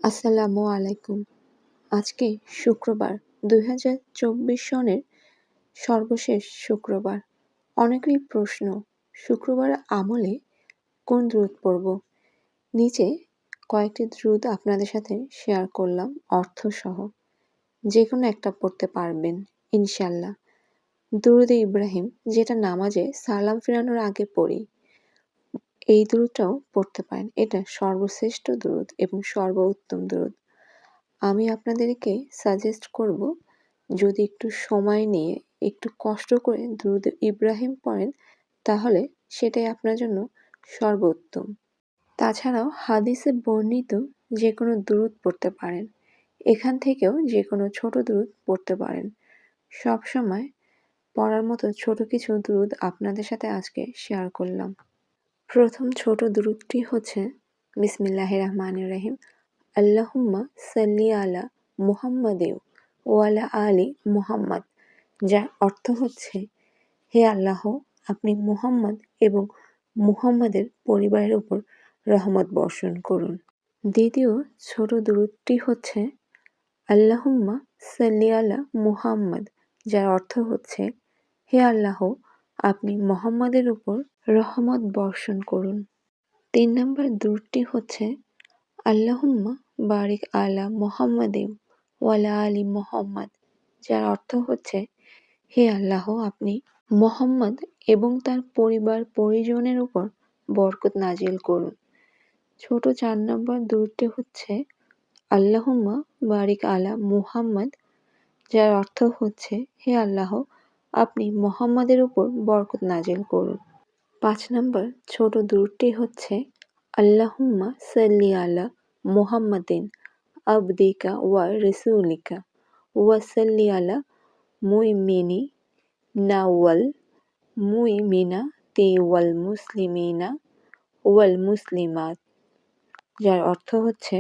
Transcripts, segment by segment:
আসসালামু আলাইকুম। আজকে শুক্রবার ২০২৪ সনের সর্বশেষ শুক্রবার। অনেকেরই প্রশ্ন, শুক্রবার আমলে কোন দুরূদ পড়ব? নিচে কয়েকটি দুরূদ আপনাদের সাথে শেয়ার করলাম অর্থসহ। যেকোনো একটা পড়তে পারবেন ইনশাআল্লাহ। দুরূদে ইব্রাহিম, যেটা নামাজে সালাম ফিরানোর আগে পড়ি। এই দুরূদটাও পড়তে পারেন। এটা সর্বশ্রেষ্ঠ দুরূদ এবং সর্বোত্তম দুরূদ। আমি আপনাদেরকে সাজেস্ট করব, যদি একটু সময় নিয়ে একটু কষ্ট করে দুরূদ ইব্রাহিম পড়েন, তাহলে সেটাই আপনার জন্য সর্বোত্তম। তাছাড়াও হাদিসে বর্ণিত যে কোনো দুরূদ পড়তে পারেন। এখান থেকেও যে কোনো ছোট দুরূদ পড়তে পারেন। সবসময় পড়ার মতো ছোট কিছু দুরূদ আপনাদের সাথে আজকে শেয়ার করলাম। প্রথম ছোট দুরূদটি হচ্ছে বিসমিল্লাহির রহমানির রহিম। আল্লাহুম্মা সাল্লি আলা মুহাম্মাদিন ওয়া আলা আলি মুহাম্মাদ, যার অর্থ হচ্ছে, হে আল্লাহ, আপনি মুহাম্মদ এবং মুহাম্মাদের পরিবারের উপর রহমত বর্ষণ করুন। দ্বিতীয় ছোট দুরূদটি হচ্ছে আল্লাহুম্মা সাল্লি আলা মুহাম্মাদ, যার অর্থ হচ্ছে, হে আল্লাহ, আপনি মুহাম্মাদের উপর রহমত বর্ষণ করুন। ৩ নম্বর দুরূদটি হচ্ছে আল্লাহুম্মা বারিক আলা মুহাম্মাদিন ওয়া আলা আলি মুহাম্মাদ, যার অর্থ হচ্ছে, হে আল্লাহ, আপনি মুহাম্মদ এবং তার পরিবার পরিজনের উপর বরকত নাজিল করুন। ছোট ৪ নম্বর দুরূদটি হচ্ছে আল্লাহুম্মা বারিক আলা মুহাম্মাদ, যার অর্থ হচ্ছে, হে আল্লাহ, আপনি মুহাম্মাদের উপর বরকত নাজিল করুন। ৫ নম্বর ছোট দুরূদটি হচ্ছে আল্লাহুম্মা সাল্লি আলা মুহাম্মাদিন আবদিকা ওয়া রাসূলিকা ওয়া সাল্লি আলা মুমিনি নাওয়াল মুমিনাতি ওয়াল মুসলিমিনা ওয়াল মুসলিমাত, যার অর্থ হচ্ছে,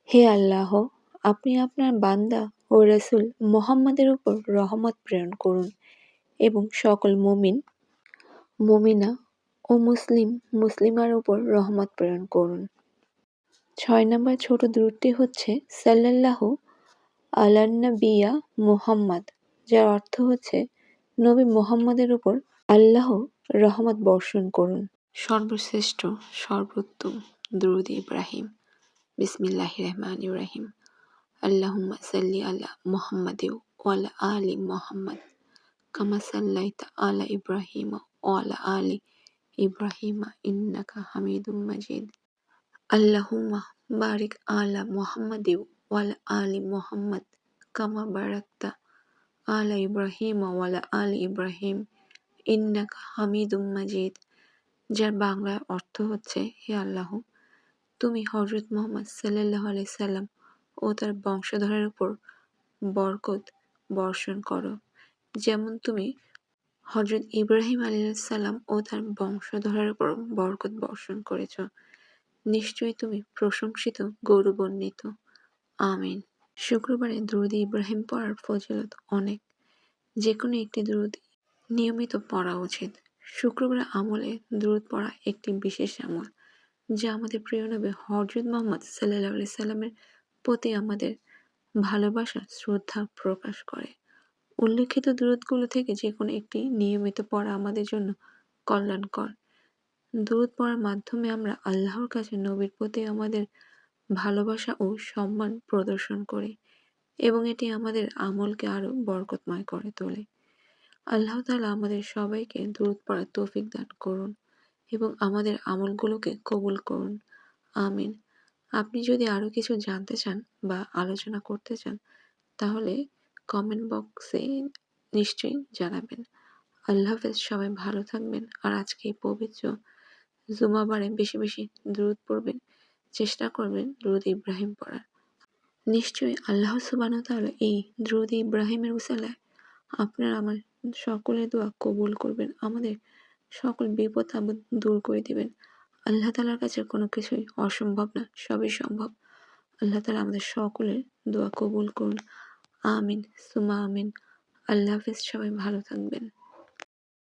হে আল্লাহ, আপনি আপনার বান্দা ও রাসূল মুহাম্মাদের উপর রহমত প্রেরণ করুন এবং সকল মুমিন মুমিনা ও মুসলিমার উপর রহমত প্রেরণ করুন। ৬ নম্বর ছোট দুরূদটি হচ্ছে সাল্লাল্লাহু আলান্নাবিয়্যা মুহাম্মাদ, যার অর্থ হচ্ছে, নবী মুহাম্মাদের উপর আল্লাহ রহমত বর্ষণ করুন। সর্বশ্রেষ্ঠ সর্বোত্তম দুরূদ ইব্রাহিম। বিসমিল্লাহির রহমানির রহিম। আল্লাহুম্মা সাল্লি আলা মুহাম্মাদিন ওয়া আলা আলি মুহাম্মাদ কামা সাল্লাইতা আলা ইব্রাহিম ওয়া আলা আলি ইব্রাহিম ইন্নাকা হামিদুম মাজিদ। আল্লাহুম্মা বারিক আলা মুহাম্মাদিন ওয়া আলা আলি মুহাম্মাদ কামা বারাকতা আলা ইব্রাহিম ওয়া আলা আলি ইব্রাহিম ইন্নাকা হামিদুম মাজিদ, যার বাংলা অর্থ হচ্ছে, হে আল্লাহ, তুমি হযরত মুহাম্মদ সাল্লাল্লাহু আলাইহি সাল্লাম ও তার বংশধরের উপর বরকত বর্ষণ করো, যেমন তুমি হযরত ইব্রাহিম আলাইহিস সালাম ও তার বংশধরের উপর বরকত বর্ষণ করেছ। নিশ্চয়ই তুমি প্রশংসিত, গৌরবান্বিত। আমিন। শুক্রবারে দুরূদ ইব্রাহিম পড়ার ফজিলত অনেক। যে কোনো একটি দুরূদ নিয়মিত পড়া উচিত। শুক্রবার আমলে দুরূদ পড়া একটি বিশেষ আমল, যা আমাদের প্রিয় নবী হযরত মুহাম্মদ সাল্লাল্লাহু আলাইহি সাল্লামের প্রতি আমাদের ভালোবাসা, শ্রদ্ধা প্রকাশ করে। উল্লেখিত দুরূদগুলো থেকে যে কোনো একটি নিয়মিত পড়া আমাদের জন্য কল্যাণকর। দুরূদ পড়ার মাধ্যমে আমরা আল্লাহর কাছে নবীর প্রতি আমাদের ভালোবাসা ও সম্মান প্রদর্শন করি এবং এটি আমাদের আমলকে আরো বরকতময় করে তোলে। আল্লাহ তাআলা আমাদের সবাইকে দুরূদ পড়ার তৌফিক দান করুন এবং আমাদের আমলগুলোকে কবুল করুন। আমিন। আপনি যদি আরো কিছু জানতে চান বা আলোচনা করতে চান, তাহলে কমেন্ট বক্সে নিশ্চয়ই জানাবেন। আল্লাহ হাফেজ। সবাই ভালো থাকবেন আর আজকে এই পবিত্র জুমাবারে বেশি বেশি দুরূদ পড়বেন। চেষ্টা করবেন দুরূদ ইব্রাহিম পড়ার। নিশ্চয়ই আল্লাহ সুবহানাহু ওয়া তাআলা এই দুরূদ ইব্রাহিমের উসিলায় আপনার আমার সকলের দোয়া কবুল করবেন, আমাদের সকল বিপদ আপদ দূর করে দিবেন। আল্লাহ তাআলার কাছে কোনো কিছুই অসম্ভব না, সবই সম্ভব। আল্লাহ তাআলা আমাদের সকলের দোয়া কবুল করুন। আমিন সুম্মা আমিন। আল্লাহ হাফেজ। সবাই ভালো থাকবেন।